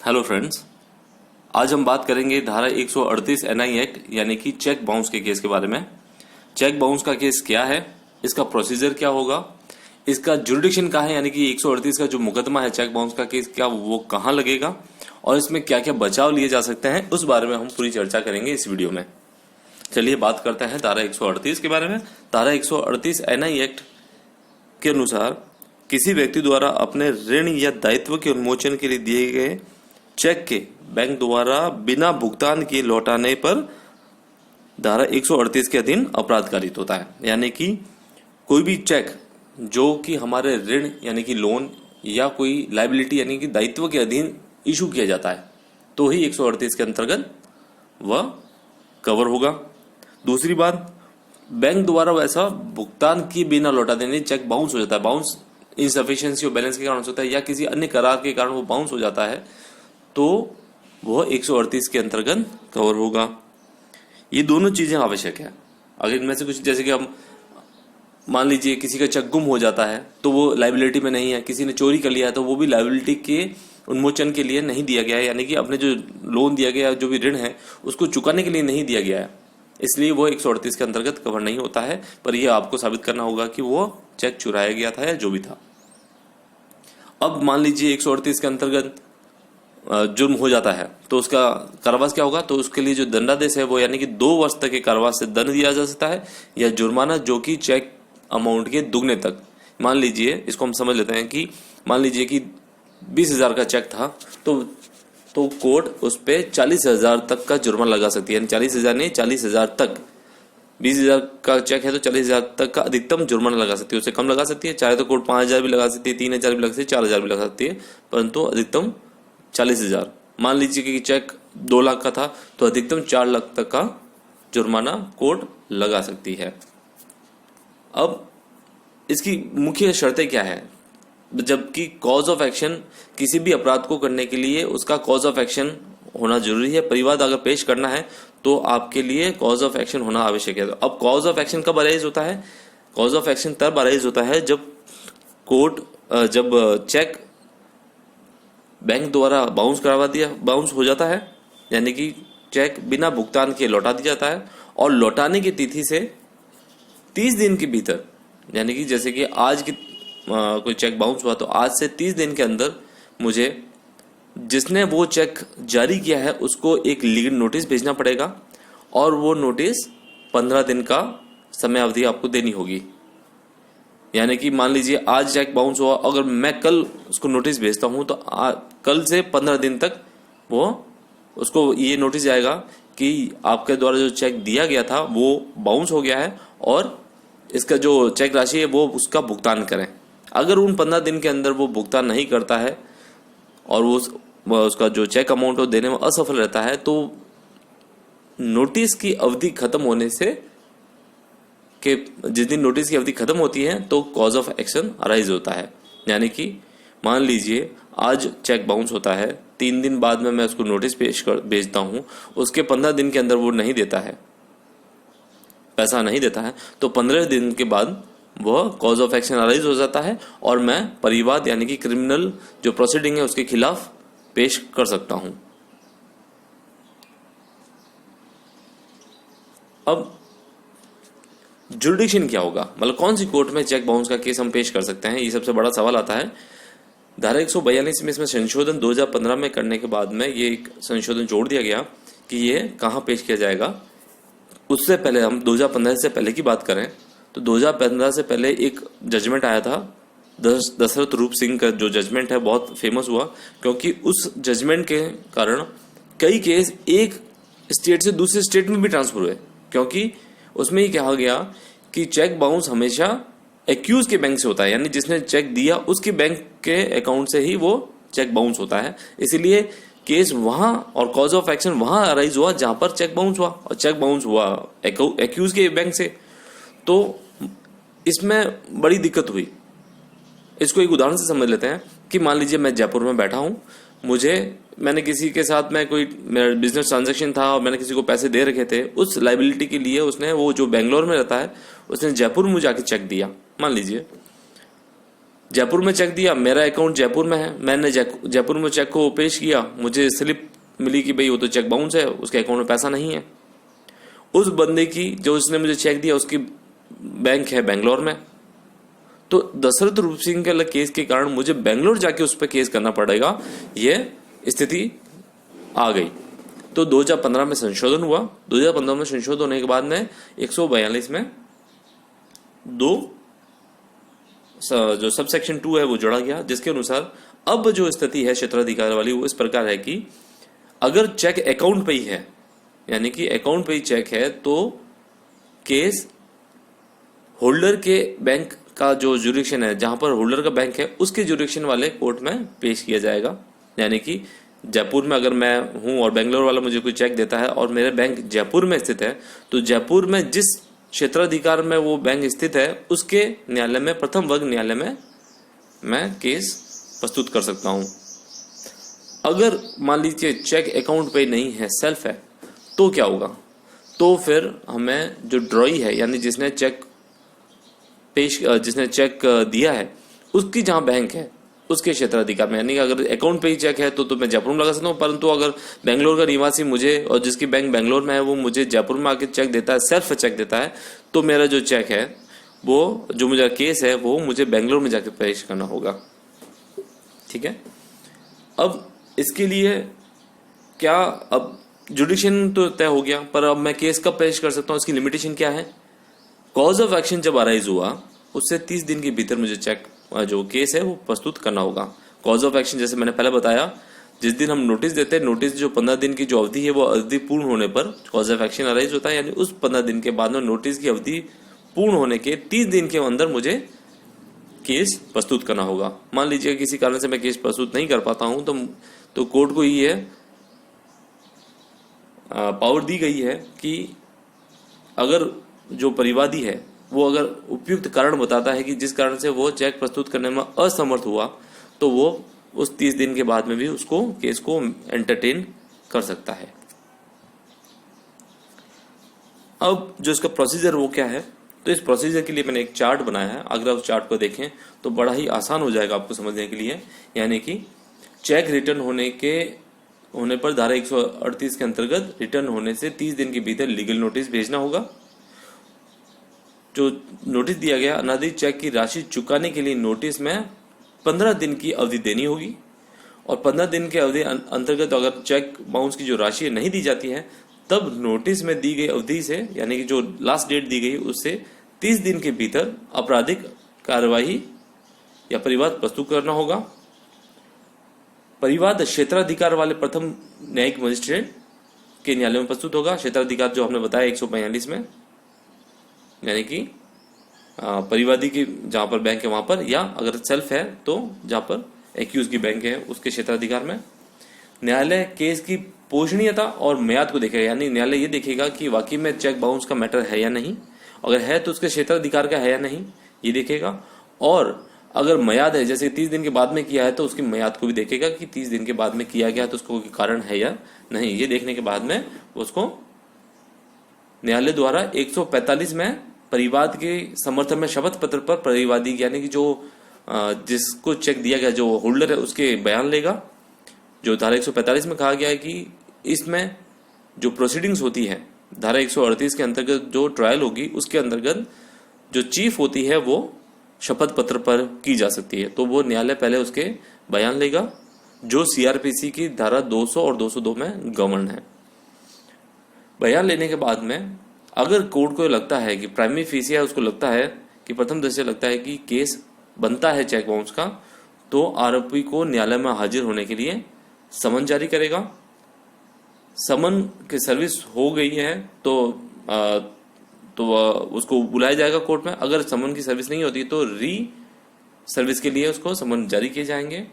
Hello friends, आज हम बात करेंगे धारा 138 एनआई एक्ट यानी कि चेक बाउंस के केस के बारे में। चेक बाउंस का केस क्या है, इसका प्रोसीजर क्या होगा, इसका जुरिडिक्शन कहाँ है, यानी कि 138 का जो मुकदमा है चेक बाउंस का केस क्या वो कहाँ लगेगा और इसमें क्या क्या बचाव लिए जा सकते हैं, उस बारे में हम पूरी चर्चा करेंगे इस वीडियो में। चलिए बात करते हैं धारा 138 के बारे में। धारा 138 एनआई एक्ट के अनुसार किसी व्यक्ति द्वारा अपने ऋण या दायित्व के उन्मोचन के लिए दिए गए चेक के बैंक द्वारा बिना भुगतान किए लौटाने पर धारा 138 के अधीन अपराध कारित होता है। यानी कि कोई भी चेक जो कि हमारे ऋण यानी कि लोन या कोई लाइबिलिटी यानी कि दायित्व के अधीन इशू किया जाता है तो ही 138 के अंतर्गत वह कवर होगा। दूसरी बात, बैंक द्वारा वैसा भुगतान किए बिना लौटा देने चेक बाउंस हो जाता है। बाउंस इनसफिशिएंसी और बैलेंस के कारण होता है या किसी अन्य करार के कारण वो बाउंस हो जाता है तो वह 138 के अंतर्गत कवर होगा। ये दोनों चीजें आवश्यक है। अगर इनमें से कुछ, जैसे कि हम मान लीजिए किसी का चेक गुम हो जाता है तो वो लाइबिलिटी में नहीं है, किसी ने चोरी कर लिया है तो वो भी लाइबिलिटी के उन्मोचन के लिए नहीं दिया गया है, यानी कि अपने जो लोन दिया गया जो भी ऋण है उसको चुकाने के लिए नहीं दिया गया है, इसलिए वो 138 के अंतर्गत कवर नहीं होता है। पर यह आपको साबित करना होगा कि वो चेक चुराया गया था या जो भी था। अब मान लीजिए 138 के अंतर्गत जुर्म हो जाता है तो उसका कारावास क्या होगा, तो उसके लिए जो दंडादेश है वो यानी कि 2 वर्ष तक के कारावास से दंड दिया जा सकता है या जुर्माना जो कि चेक अमाउंट के दुगने तक। मान लीजिए, इसको हम समझ लेते हैं कि मान लीजिए कि 20,000 का चेक था तो कोर्ट उस पर 40,000 तक का जुर्माना लगा सकती है, यानी 40,000 नहीं 40,000 तक। 20,000 का चेक है तो 40,000 तक का अधिकतम जुर्माना लगा सकती है, उससे कम लगा सकती है, चाहे तो कोर्ट 5,000 भी लगा सकती है, 3,000 भी लगा सकती है, 4,000 भी लगा सकती है, परंतु अधिकतम 40,000। मान लीजिए कि चेक 2 लाख का था तो अधिकतम 4 लाख तक का जुर्माना कोर्ट लगा सकती है। अब इसकी मुख्य शर्तें क्या है, जबकि कॉज ऑफ एक्शन किसी भी अपराध को करने के लिए उसका कॉज ऑफ एक्शन होना जरूरी है। परिवाद अगर पेश करना है तो आपके लिए कॉज ऑफ एक्शन होना आवश्यक है। अब कॉज ऑफ एक्शन कब अराइज होता है, कॉज ऑफ एक्शन तब अराइज होता है जब चेक बैंक द्वारा बाउंस हो जाता है, यानी कि चेक बिना भुगतान के लौटा दिया जाता है और लौटाने की तिथि से 30 दिन के भीतर, यानी कि जैसे कि आज की कोई चेक बाउंस हुआ तो आज से 30 दिन के अंदर मुझे जिसने वो चेक जारी किया है उसको एक लीगल नोटिस भेजना पड़ेगा और वो नोटिस 15 दिन का समय अवधि आपको देनी होगी। यानी कि मान लीजिए आज चेक बाउंस हुआ, अगर मैं कल उसको नोटिस भेजता हूं तो कल से 15 दिन तक वो उसको ये नोटिस जाएगा कि आपके द्वारा जो चेक दिया गया था वो बाउंस हो गया है और इसका जो चेक राशि है वो उसका भुगतान करें। अगर उन 15 दिन के अंदर वो भुगतान नहीं करता है और वो उसका जो चेक अमाउंट वो देने में असफल रहता है तो नोटिस की अवधि खत्म होने से कि जिस दिन नोटिस की अवधि खत्म होती है तो कॉज ऑफ एक्शन अराइज होता है। यानी कि मान लीजिए आज चेक बाउंस होता है, 3 दिन बाद में मैं उसको नोटिस भेजता हूं, उसके 15 दिन के अंदर वो नहीं देता है, पैसा नहीं देता है, तो 15 दिन के बाद वह कॉज ऑफ एक्शन अराइज हो जाता है और मैं परिवाद यानी कि क्रिमिनल जो प्रोसीडिंग है उसके खिलाफ पेश कर सकता हूं। अब जुरिडिक्शन क्या होगा, मतलब कौन सी कोर्ट में चेक बाउंस का केस हम पेश कर सकते हैं, ये सबसे बड़ा सवाल आता है। धारा 142 में इसमें संशोधन 2015 में करने के बाद में ये एक संशोधन जोड़ दिया गया कि ये कहाँ पेश किया जाएगा। उससे पहले हम 2015 से पहले की बात करें तो 2015 से पहले एक जजमेंट आया था दशरथ रूप सिंह का, जो जजमेंट है बहुत फेमस हुआ क्योंकि उस जजमेंट के कारण कई केस एक स्टेट से दूसरे स्टेट में भी ट्रांसफर हुए, क्योंकि उसमें ही कहा गया कि चेक बाउंस हमेशा एक्यूज के बैंक से होता है, यानी जिसने चेक दिया उसके बैंक के अकाउंट से ही वो चेक बाउंस होता है। इसीलिए केस वहां और कॉज ऑफ एक्शन वहां अराइज हुआ जहां पर चेक बाउंस हुआ और चेक बाउंस हुआ एक्यूज के बैंक से, तो इसमें बड़ी दिक्कत हुई। इसको एक उदाहरण से समझ लेते हैं कि मान लीजिए मैं जयपुर में बैठा हूं, मैंने किसी के साथ में कोई मेरा बिजनेस ट्रांजैक्शन था और मैंने किसी को पैसे दे रखे थे, उस लाइबिलिटी के लिए उसने, वो जो बेंगलोर में रहता है, उसने जयपुर में मुझे आके चेक दिया। मान लीजिए जयपुर में चेक दिया, मेरा अकाउंट जयपुर में है, मैंने जयपुर में चेक को पेश किया, मुझे स्लिप मिली कि भाई वो तो चेक बाउंस है, उसके अकाउंट में पैसा नहीं है। उस बंदे की जो उसने मुझे चेक दिया उसकी बैंक है बेंगलोर में, तो दशरथ रूप सिंह के केस के कारण मुझे बेंगलोर जाके उस पर केस करना पड़ेगा, यह स्थिति आ गई। तो 2015 में संशोधन हुआ। 2015 में संशोधन होने के बाद में 142 में जो सबसेक्शन 2 है वो जोड़ा गया, जिसके अनुसार अब जो स्थिति है क्षेत्राधिकार वाली वो इस प्रकार है कि अगर चेक अकाउंट पे ही है, यानी कि अकाउंट पे ही चेक है, तो केस होल्डर के बैंक का जो जुरिडिक्शन है, जहां पर होल्डर का बैंक है, उसके जुरिडिक्शन वाले कोर्ट में पेश किया जाएगा। यानी कि जयपुर में अगर मैं हूं और बेंगलोर वाला मुझे कोई चेक देता है और मेरे बैंक जयपुर में स्थित है, तो जयपुर में जिस क्षेत्राधिकार में वो बैंक स्थित है उसके न्यायालय में, प्रथम वर्ग न्यायालय में मैं केस प्रस्तुत कर सकता हूं। अगर मान लीजिए चेक अकाउंट पे नहीं है, सेल्फ है, तो क्या होगा? तो फिर हमें जो ड्रॉई है, यानी जिसने चेक दिया है, उसकी जहां बैंक है उसके क्षेत्राधिकार में, यानी कि अगर अकाउंट पे ही चेक है तो मैं जयपुर में लगा सकता हूँ, परंतु अगर बेंगलोर का निवासी मुझे और जिसकी बैंक बेंगलोर में है वो मुझे जयपुर में आके चेक देता है, सेल्फ चेक देता है, तो मेरा जो चेक है वो, जो मेरा केस है वो मुझे बेंगलोर में जाके पेश करना होगा। ठीक है। अब इसके लिए क्या, अब जुडिक्शन तो तय हो गया, पर अब मैं केस कब पेश कर सकता हूँ, इसकी लिमिटेशन क्या है? कॉज ऑफ एक्शन जब अराइज हुआ उससे 30 दिन के भीतर मुझे चेक जो केस है वो प्रस्तुत करना होगा। कॉज ऑफ एक्शन जैसे मैंने पहले बताया, जिस दिन हम नोटिस देते हैं, नोटिस जो 15 दिन की जो अवधि है वो अवधि पूर्ण होने पर कॉज ऑफ एक्शन अराइज होता है, यानी उस 15 दिन के बाद में नोटिस की अवधि पूर्ण होने के 30 दिन के अंदर मुझे केस प्रस्तुत करना होगा। मान लीजिए किसी कारण से मैं केस प्रस्तुत नहीं कर पाता हूं, तो कोर्ट को ये पावर दी गई है कि अगर जो परिवादी है वो अगर उपयुक्त कारण बताता है कि जिस कारण से वो चेक प्रस्तुत करने में असमर्थ हुआ, तो वो उस 30 दिन के बाद में भी उसको केस को एंटरटेन कर सकता है। अब जो इसका प्रोसीजर वो क्या है, तो इस प्रोसीजर के लिए मैंने एक चार्ट बनाया है। अगर आप उस चार्ट को देखें तो बड़ा ही आसान हो जाएगा आपको समझने के लिए। यानी कि चेक रिटर्न होने पर धारा 138 के अंतर्गत रिटर्न होने से 30 दिन के भीतर लीगल नोटिस भेजना होगा। जो नोटिस दिया गया, अनाधिकृत चेक की राशि चुकाने के लिए नोटिस में 15 दिन की अवधि देनी होगी, और 15 दिन के अवधि अंतर्गत अगर चेक बाउंस की जो राशि नहीं दी जाती है, तब नोटिस में दी गई अवधि से, यानी कि जो लास्ट डेट दी गई उससे 30 दिन के भीतर आपराधिक कार्यवाही या परिवाद प्रस्तुत करना होगा। परिवाद क्षेत्राधिकार वाले प्रथम न्यायिक मजिस्ट्रेट के न्यायालय में प्रस्तुत होगा। क्षेत्राधिकार जो हमने बताया 142 में, यानी कि परिवादी की जहां पर बैंक है वहां पर, या अगर सेल्फ है तो जहां पर एक्यूज की बैंक है उसके क्षेत्राधिकार में। न्यायालय केस की पोषणीयता और म्याद को देखेगा, यानी न्यायालय ये देखेगा कि वाकई में चेक बाउंस का मैटर है या नहीं, अगर है तो उसके क्षेत्राधिकार का है या नहीं ये देखेगा, और अगर म्याद है जैसे 30 दिन के बाद में किया है तो उसकी म्याद को भी देखेगा कि 30 दिन के बाद में किया गया तो उसको कोई कारण है या नहीं। ये देखने के बाद में उसको न्यायालय द्वारा 145 में परिवाद के समर्थन में शपथ पत्र पर परिवादी, यानी कि जो जिसको चेक दिया गया जो होल्डर है उसके बयान लेगा। जो धारा 145 में कहा गया है कि इसमें जो प्रोसीडिंग्स होती है धारा 138 के अंतर्गत जो ट्रायल होगी उसके अंतर्गत जो चीफ होती है वो शपथ पत्र पर की जा सकती है, तो वो न्यायालय पहले उसके बयान लेगा, जो सीआरपीसी की धारा 200 और 202 में गवर्न है। बयान लेने के बाद में अगर कोर्ट को लगता है कि प्राइमरी फेसिया, उसको लगता है कि प्रथम दृष्टया लगता है कि केस बनता है चेक बाउंस का, तो आरोपी को न्यायालय में हाजिर होने के लिए समन जारी करेगा। समन की सर्विस हो गई है तो उसको बुलाया जाएगा कोर्ट में। अगर समन की सर्विस नहीं होती तो री सर्विस के लिए उसको समन जारी किए जाएंगे।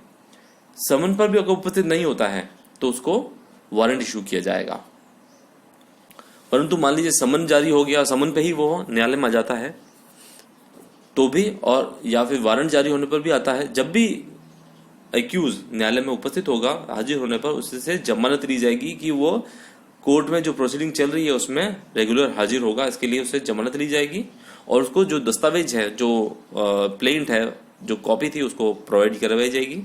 समन पर भी अगर उपस्थित नहीं होता है तो उसको वारंट इशू किया जाएगा। परंतु मान लीजिए समन जारी हो गया, समन पे ही वो न्यायालय में आ जाता है तो भी, और या फिर वारंट जारी होने पर भी आता है, जब भी एक्यूज न्यायालय में उपस्थित होगा हाजिर होने पर उससे जमानत ली जाएगी कि वो कोर्ट में जो प्रोसीडिंग चल रही है उसमें रेगुलर हाजिर होगा। इसके लिए उससे जमानत ली जाएगी और उसको जो दस्तावेज है, जो प्लेंट है जो कॉपी थी उसको प्रोवाइड करवाई जाएगी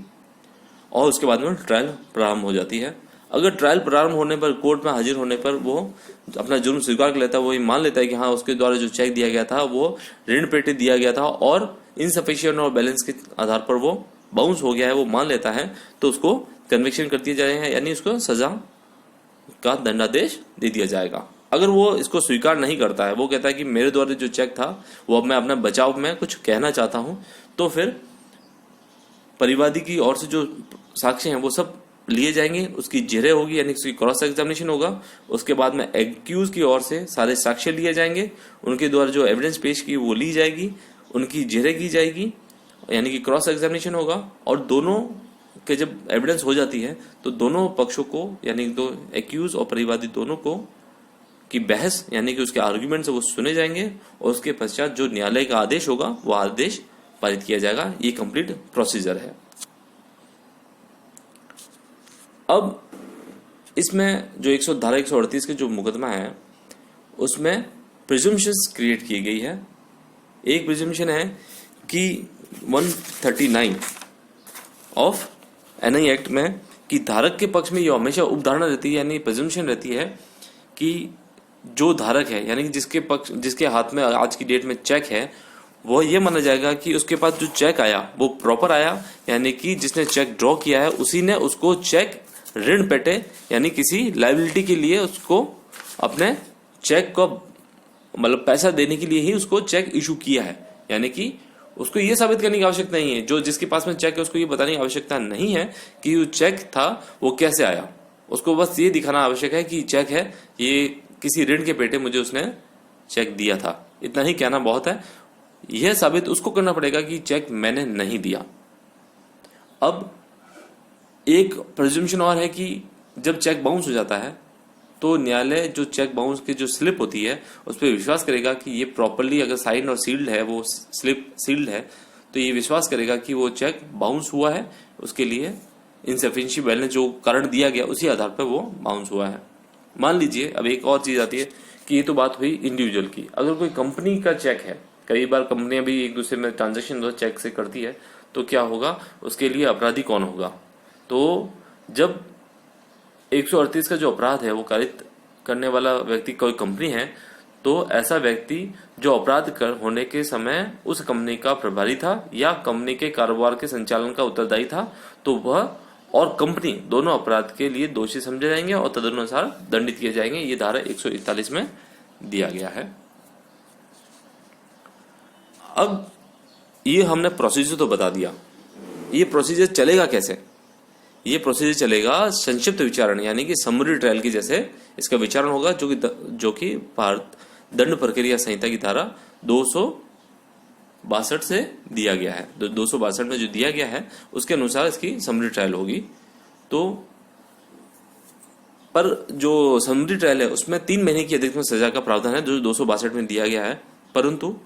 और उसके बाद में ट्रायल प्रारंभ हो जाती है। अगर ट्रायल प्रारंभ होने पर, कोर्ट में हाजिर होने पर वो अपना जुर्म स्वीकार कर लेता है, वो ये मान लेता है कि हाँ उसके द्वारा जो चेक दिया गया था वो ऋण पेटे दिया गया था और इनसफिशिएंट और बैलेंस के आधार पर वो बाउंस हो गया है, वो मान लेता है, तो उसको कन्विक्शन कर दिया जाएगा, यानी उसको सजा का दंडादेश दे दिया जाएगा। अगर वो इसको स्वीकार नहीं करता है, वो कहता है कि मेरे द्वारा जो चेक था वो अब मैं अपने बचाव में कुछ कहना चाहता हूं, तो फिर परिवादी की ओर से जो साक्ष्य हैं वो सब लिए जाएंगे, उसकी जेरे होगी यानी उसकी क्रॉस एग्जामिनेशन होगा। उसके बाद में एक्यूज की ओर से सारे साक्ष्य लिए जाएंगे, उनके द्वारा जो एविडेंस पेश की वो ली जाएगी, उनकी जेरे की जाएगी यानी कि क्रॉस एग्जामिनेशन होगा। और दोनों के जब एविडेंस हो जाती है तो दोनों पक्षों को यानी दो एक्यूज और परिवादी दोनों को की बहस यानी कि उसके आर्ग्यूमेंट्स वो सुने जाएंगे और उसके पश्चात जो न्यायालय का आदेश होगा वो आदेश पारित किया जाएगा। ये कंप्लीट प्रोसीजर है। अब इसमें जो धारा 138 के जो मुकदमा है उसमें प्रिजम्पशंस क्रिएट की गई है। एक प्रिजम्पशन है कि 139 ऑफ एनआई एक्ट में कि धारक के पक्ष में ये हमेशा उपधारणा रहती है यानी प्रिजम्पशन रहती है कि जो धारक है यानी कि जिसके हाथ में आज की डेट में चेक है वो ये माना जाएगा कि उसके पास जो चेक आया वो प्रॉपर आया, यानी कि जिसने चेक ड्रॉ किया है उसी ने उसको चेक ऋण पेटे यानी किसी लायबिलिटी के लिए उसको अपने चेक को मतलब पैसा देने के लिए ही उसको चेक इशू किया है। यानी कि उसको ये साबित करने की आवश्यकता नहीं है, जो जिसके पास में चेक है उसको ये बताने की आवश्यकता नहीं है कि वो चेक था वो कैसे आया, उसको बस ये दिखाना आवश्यक है कि चेक है, ये किसी ऋण के पेटे मुझे उसने चेक दिया था, इतना ही कहना बहुत है। यह साबित उसको करना पड़ेगा कि चेक मैंने नहीं दिया। अब एक प्रिजम्पशन और है कि जब चेक बाउंस हो जाता है तो न्यायालय जो चेक बाउंस की जो स्लिप होती है उस पर विश्वास करेगा कि ये प्रॉपरली अगर साइन और सील्ड है, वो स्लिप सील्ड है, तो ये विश्वास करेगा कि वो चेक बाउंस हुआ है, उसके लिए इनसफिशिएंट बैलेंस जो कारण दिया गया उसी आधार पर वो बाउंस हुआ है। मान लीजिए अब एक और चीज आती है कि ये तो बात हुई इंडिविजुअल की। अगर कोई कंपनी का चेक है, कई बार कंपनियां भी एक दूसरे में ट्रांजेक्शन चेक से करती है, तो क्या होगा, उसके लिए अपराधी कौन होगा। तो जब 138 का जो अपराध है वो कारित करने वाला व्यक्ति कोई कंपनी है, तो ऐसा व्यक्ति जो अपराध कर होने के समय उस कंपनी का प्रभारी था या कंपनी के कारोबार के संचालन का उत्तरदायी था, तो वह और कंपनी दोनों अपराध के लिए दोषी समझे जाएंगे और तदनुसार दंडित किए जाएंगे। ये धारा 141 में दिया गया है। अब ये हमने प्रोसीजर तो बता दिया, ये प्रोसीजर चलेगा कैसे। ये प्रोसीजर चलेगा संक्षिप्त विचारण यानी कि समरी ट्रायल की जैसे इसका विचारण होगा, जो कि भारत दंड प्रक्रिया संहिता की धारा 262 से दिया गया है। 262 में जो दिया गया है उसके अनुसार इसकी समरी ट्रायल होगी। तो पर जो समरी ट्रायल है उसमें 3 महीने की अधिकतम सजा का प्रावधान है जो 262 में दिया गया है। परंतु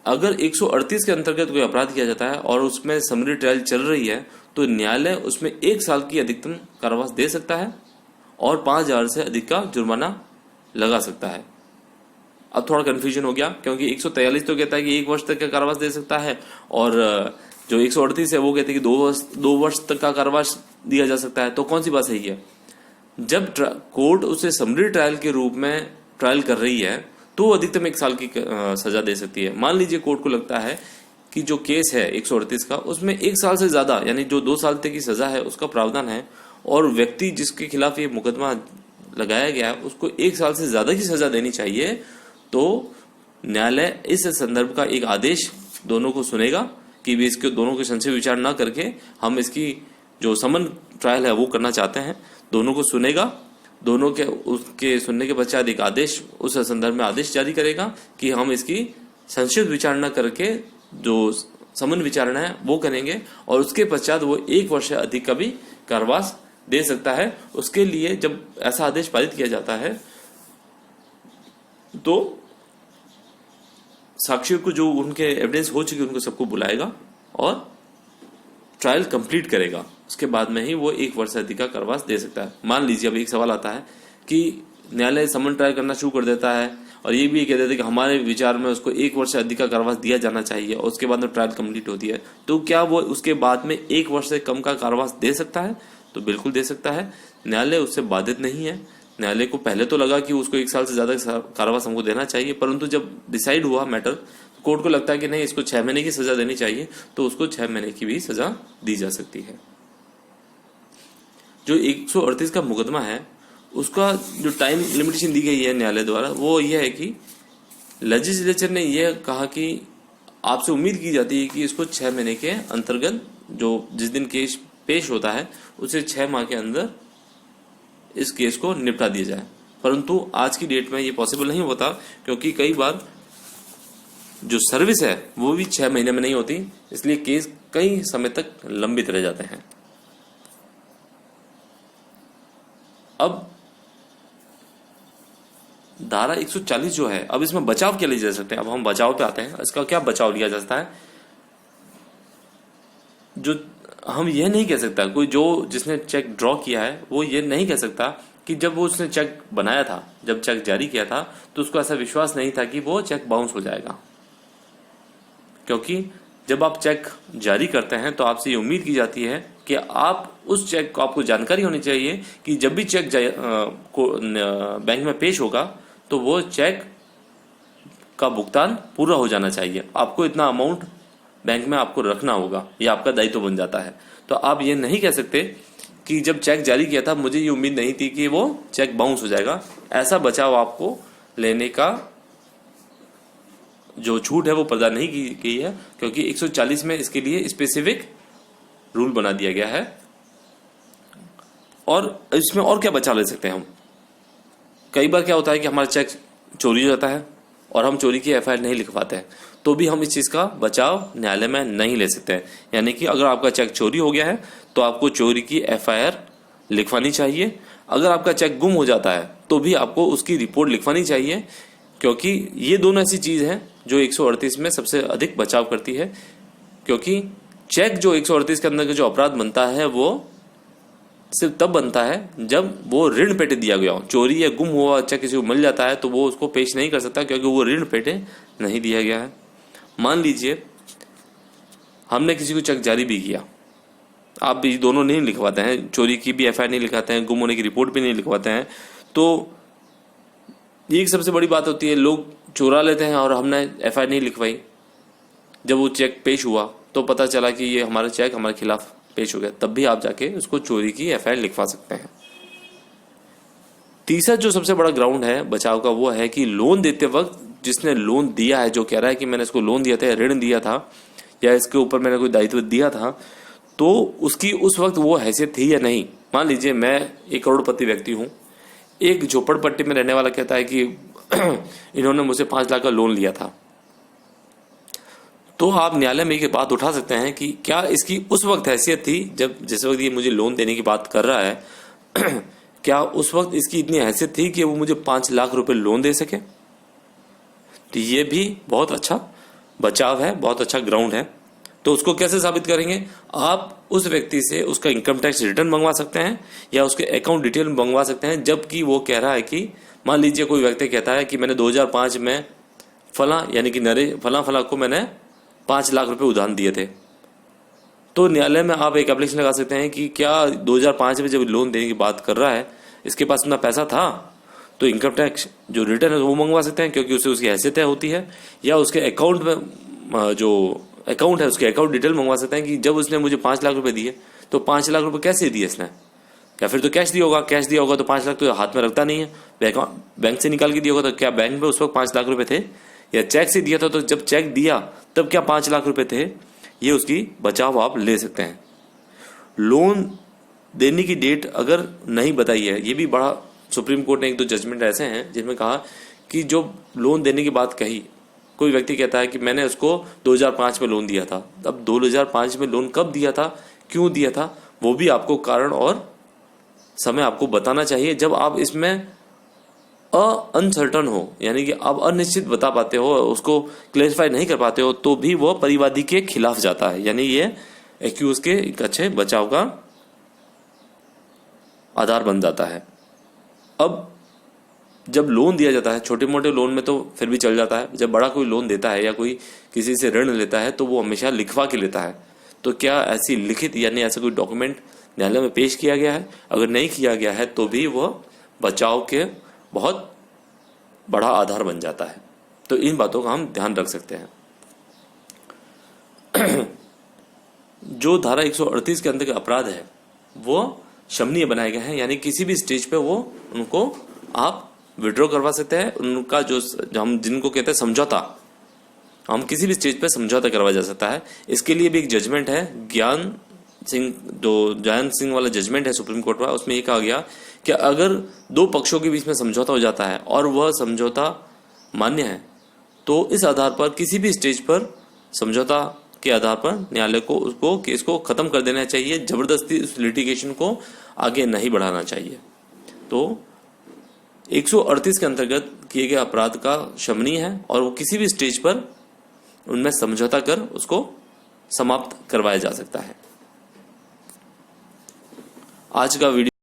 अगर 138 के अंतर्गत कोई अपराध किया जाता है और उसमें समरी ट्रायल चल रही है तो न्यायालय उसमें 1 साल की अधिकतम कारावास दे सकता है और 5,000 से अधिक का जुर्माना लगा सकता है। अब थोड़ा कंफ्यूजन हो गया क्योंकि 143 तो कहता है कि 1 वर्ष तक का कारावास दे सकता है और जो 138 है वो कहते हैं कि 2 वर्ष तक का कारावास दिया जा सकता है। तो कौन सी बात सही है। जब कोर्ट उसे समरी ट्रायल के रूप में ट्रायल कर रही है तो अधिकतम 1 साल की सजा दे सकती है। मान लीजिए कोर्ट को लगता है कि जो केस है 138 का उसमें 1 साल से ज्यादा यानी जो 2 साल तक की सजा है उसका प्रावधान है और व्यक्ति जिसके खिलाफ ये मुकदमा लगाया गया है उसको 1 साल से ज्यादा की सजा देनी चाहिए, तो न्यायालय इस संदर्भ का एक आदेश दोनों को सुनेगा कि वे इसके दोनों के संक्षिप्त विचार न करके हम इसकी जो समन ट्रायल है वो करना चाहते हैं। दोनों को सुनेगा, दोनों के उसके सुनने के पश्चात एक आदेश उस संदर्भ में आदेश जारी करेगा कि हम इसकी संक्षिप्त विचारणा करके जो समन विचारणा है वो करेंगे और उसके पश्चात वो 1 वर्ष से अधिक का भी कारावास दे सकता है। उसके लिए जब ऐसा आदेश पारित किया जाता है तो साक्षियों को जो उनके एविडेंस हो चुके उनको सबको बुलाएगा और ट्रायल कंप्लीट करेगा। उसके बाद में ही वो 1 वर्ष से अधिक का कारावास दे सकता है। मान लीजिए अब एक सवाल आता है कि न्यायालय समन ट्रायल करना शुरू कर देता है और ये भी कह देता है कि हमारे विचार में उसको 1 वर्ष से अधिक का कारावास दिया जाना चाहिए और उसके बाद में ट्रायल कंप्लीट होती है, तो क्या वो उसके बाद में 1 वर्ष से कम का कारावास दे सकता है? तो बिल्कुल दे सकता है। न्यायालय उससे बाधित नहीं है। न्यायालय को पहले तो लगा कि उसको 1 साल से ज्यादा कारावास हमको देना चाहिए, परंतु जब डिसाइड हुआ मैटर, कोर्ट को लगता है कि नहीं, इसको 6 महीने की सजा देनी चाहिए, तो उसको 6 महीने की भी सजा दी जा सकती है। जो 138 का मुकदमा है उसका जो टाइम लिमिटेशन दी गई है न्यायालय द्वारा, वो यह है कि लेजिस्लेचर ने यह कहा कि आपसे उम्मीद की जाती है कि इसको 6 महीने के अंतर्गत, जो जिस दिन केस पेश होता है उसे 6 माह के अंदर इस केस को निपटा दिया जाए। परंतु आज की डेट में ये पॉसिबल नहीं होता, क्योंकि कई बार जो सर्विस है वो भी 6 महीने में नहीं होती, इसलिए केस कई समय तक लंबित रह जाते हैं। अब धारा 140 जो है, अब इसमें बचाव क्या लिया जा सकते हैं? अब हम बचाव पे आते हैं। इसका क्या बचाव लिया जा सकता है? जो हम यह नहीं कह सकता, कोई जो जिसने चेक ड्रॉ किया है वो ये नहीं कह सकता कि जब वो उसने चेक बनाया था, जब चेक जारी किया था, तो उसको ऐसा विश्वास नहीं था कि वो चेक बाउंस हो जाएगा। क्योंकि जब आप चेक जारी करते हैं तो आपसे ये उम्मीद की जाती है कि आप उस चेक को, आपको जानकारी होनी चाहिए कि जब भी चेक बैंक में पेश होगा तो वो चेक का भुगतान पूरा हो जाना चाहिए। आपको इतना अमाउंट बैंक में आपको रखना होगा, ये आपका दायित्व बन जाता है। तो आप ये नहीं कह सकते कि जब चेक जारी किया था मुझे ये उम्मीद नहीं थी कि वो चेक बाउंस हो जाएगा। ऐसा बचाव आपको लेने का जो छूट है वो प्रदान नहीं की गई है, क्योंकि 140 में इसके लिए स्पेसिफिक रूल बना दिया गया है। और इसमें और क्या बचा ले सकते हैं हम? कई बार क्या होता है कि हमारा चेक चोरी हो जाता है और हम चोरी की एफआईआर नहीं लिखवाते हैं, तो भी हम इस चीज का बचाव न्यायालय में नहीं ले सकते हैं। यानी कि अगर आपका चेक चोरी हो गया है तो आपको चोरी की एफआईआर लिखवानी चाहिए। अगर आपका चेक गुम हो जाता है तो भी आपको उसकी रिपोर्ट लिखवानी चाहिए, क्योंकि ये दोनों ऐसी चीज हैं जो 138 में सबसे अधिक बचाव करती है। क्योंकि चेक जो 138 के अंदर का जो अपराध बनता है वो सिर्फ तब बनता है जब वो ऋण पेटे दिया गया हो। चोरी या गुम हुआ चेक किसी को मिल जाता है तो वो उसको पेश नहीं कर सकता, क्योंकि वो ऋण पेटे नहीं दिया गया है। मान लीजिए हमने किसी को चेक जारी भी किया, आप भी दोनों नहीं लिखवाते हैं, चोरी की भी एफआईआर नहीं लिखवाते हैं, गुम होने की रिपोर्ट भी नहीं लिखवाते हैं, तो ये एक सबसे बड़ी बात होती है। लोग चुरा लेते हैं और हमने एफआईआर नहीं लिखवाई, जब वो चेक पेश हुआ तो पता चला कि ये हमारा चेक हमारे खिलाफ पेश हो गया, तब भी आप जाके उसको चोरी की एफआईआर लिखवा सकते हैं। तीसरा जो सबसे बड़ा ग्राउंड है बचाव का, वो है कि लोन देते वक्त जिसने लोन दिया है, जो कह रहा है कि मैंने इसको लोन दिया था या ऋण दिया था या इसके ऊपर मैंने कोई दायित्व दिया था, तो उसकी उस वक्त वो हैसियत थी या नहीं। मान लीजिए मैं एक करोड़पति व्यक्ति हूं, एक झोपड़पट्टी में रहने वाला कहता है कि इन्होंने मुझसे 5 लाख का लोन लिया था, तो आप न्यायालय में एक बात उठा सकते हैं कि क्या इसकी उस वक्त हैसियत थी, जब जिस वक्त ये मुझे लोन देने की बात कर रहा है क्या उस वक्त इसकी इतनी हैसियत थी कि वो मुझे 5 लाख रुपए लोन दे सके? तो ये भी बहुत अच्छा बचाव है, बहुत अच्छा ग्राउंड है। तो उसको कैसे साबित करेंगे? आप उस व्यक्ति से उसका इनकम टैक्स रिटर्न मंगवा सकते हैं या उसके अकाउंट डिटेल मंगवा सकते हैं, जबकि वो कह रहा है कि, मान लीजिए कोई व्यक्ति कहता है कि मैंने 2005 में फला यानी कि नरे फला को मैंने 5 लाख रुपए उधार दिए थे। तो न्यायालय में आप एक एप्लीकेशन लगा सकते हैं कि क्या 2005 में जब लोन देने की बात कर रहा है इसके पास इतना पैसा था, तो इनकम टैक्स जो रिटर्न है वो मंगवा सकते हैं, क्योंकि उसे उसकी हैसियत होती है। या उसके अकाउंट में जो अकाउंट है उसके अकाउंट डिटेल मंगवा सकते हैं कि जब उसने मुझे 5 लाख रुपए दिए तो 5 लाख रुपए कैसे दिए इसने, या फिर तो कैश दिया होगा। कैश दिया होगा तो 5 लाख तो हाथ में रखता नहीं है, बैंक से निकाल के दिया होगा, तो क्या बैंक में उस वक्त 5 लाख रुपए थे? या चेक से दिया था तो जब चेक दिया तब क्या 5 लाख रुपए थे? ये उसकी बचाव आप ले सकते हैं। लोन देने की डेट अगर नहीं बताई है, ये भी बड़ा, सुप्रीम कोर्ट ने 1-2 जजमेंट ऐसे हैं जिसमें कहा कि जो लोन देने की बात कही, कोई व्यक्ति कहता है कि मैंने उसको 2005 में लोन दिया था, अब 2005 में लोन कब दिया था, क्यों दिया था, वो भी आपको कारण और समय आपको बताना चाहिए। जब आप इसमें अनसर्टन हो, यानी कि आप अनिश्चित बता पाते हो, उसको क्लैरिफाई नहीं कर पाते हो, तो भी वो परिवादी के खिलाफ जाता है, यानी ये एक्यूज के एक अच्छे बचाव का आधार बन जाता है। अब जब लोन दिया जाता है, छोटे मोटे लोन में तो फिर भी चल जाता है, जब बड़ा कोई लोन देता है या कोई किसी से ऋण लेता है तो वो हमेशा लिखवा के लेता है। तो क्या ऐसी लिखित यानी ऐसा कोई डॉक्यूमेंट न्यायालय में पेश किया गया है? अगर नहीं किया गया है तो भी वह बचाव के बहुत बड़ा आधार बन जाता है। तो इन बातों का हम ध्यान रख सकते हैं। जो धारा 138 के अंदर के अपराध है वो शमनीय बनाए गए हैं, यानी किसी भी स्टेज पे वो उनको आप विड्रॉ करवा सकते हैं। उनका जो हम जिनको कहते हैं समझौता, हम किसी भी स्टेज पे समझौता करवाया जा सकता है। इसके लिए भी एक जजमेंट है, ज्ञान सिंह वाला जजमेंट है सुप्रीम कोर्ट का। उसमें ये कहा गया कि अगर दो पक्षों के बीच में समझौता हो जाता है और वह समझौता मान्य है तो इस आधार पर किसी भी स्टेज पर समझौता के आधार पर न्यायालय को उसको केस को खत्म कर देना चाहिए, जबरदस्ती उस लिटिगेशन को आगे नहीं बढ़ाना चाहिए। तो 138 के अंतर्गत किए गए अपराध का शमनीय है और वो किसी भी स्टेज पर उनमें समझौता कर उसको समाप्त करवाया जा सकता है। आज का वीडियो